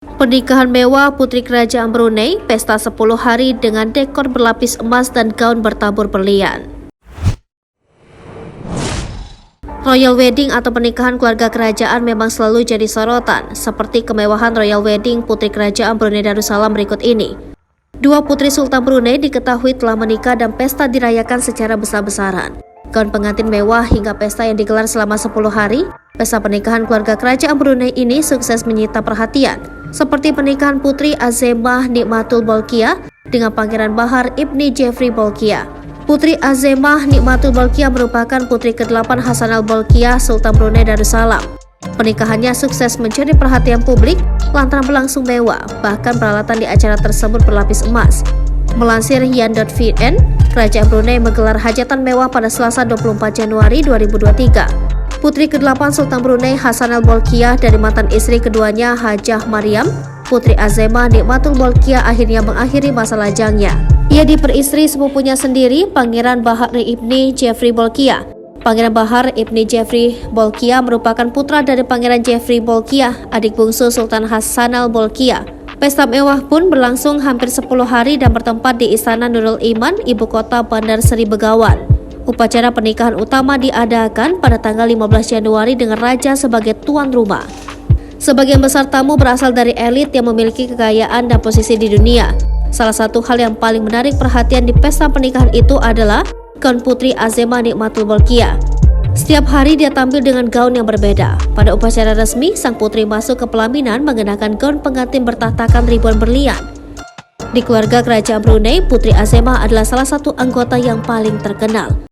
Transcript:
Pernikahan mewah Putri Kerajaan Brunei, pesta 10 hari dengan dekor berlapis emas dan gaun bertabur berlian. Royal wedding atau pernikahan keluarga kerajaan memang selalu jadi sorotan, seperti kemewahan Royal wedding Putri Kerajaan Brunei Darussalam berikut ini. Dua putri Sultan Brunei diketahui telah menikah dan pesta dirayakan secara besar-besaran. Gaun pengantin mewah hingga pesta yang digelar selama 10 hari, pesta pernikahan keluarga kerajaan Brunei ini sukses menyita perhatian, seperti pernikahan Putri Azemah Nikmatul Bolkiah dengan Pangeran Bahar Ibni Jeffrey Bolkiah. Putri Azemah Nikmatul Bolkiah merupakan putri ke-8 Hassanal Bolkiah Sultan Brunei Darussalam. Pernikahannya sukses mencuri perhatian publik lantaran berlangsung mewah, bahkan peralatan di acara tersebut berlapis emas. Melansir Yan.vn, Kerajaan Brunei menggelar hajatan mewah pada Selasa 24 Januari 2023. Putri ke-8 Sultan Brunei Hassanal Bolkiah dari mantan istri keduanya Hajah Mariam, Putri Azemah Nikmatul Bolkiah akhirnya mengakhiri masa lajangnya. Ia diperistri sepupunya sendiri, Pangeran Bahar Ibni Jeffrey Bolkiah. Pangeran Bahar Ibni Jeffrey Bolkiah merupakan putra dari Pangeran Jeffrey Bolkiah, adik bungsu Sultan Hassanal Bolkiah. Pesta mewah pun berlangsung hampir 10 hari dan bertempat di Istana Nurul Iman, ibu kota Bandar Seri Begawan. Upacara pernikahan utama diadakan pada tanggal 15 Januari dengan Raja sebagai tuan rumah. Sebagian besar tamu berasal dari elit yang memiliki kekayaan dan posisi di dunia. Salah satu hal yang paling menarik perhatian di pesta pernikahan itu adalah gaun Putri Azemah Nikmatul Bolkiah. Setiap hari dia tampil dengan gaun yang berbeda. Pada upacara resmi, sang putri masuk ke pelaminan mengenakan gaun pengantin bertahtakan ribuan berlian. Di keluarga kerajaan Brunei, Putri Azemah adalah salah satu anggota yang paling terkenal.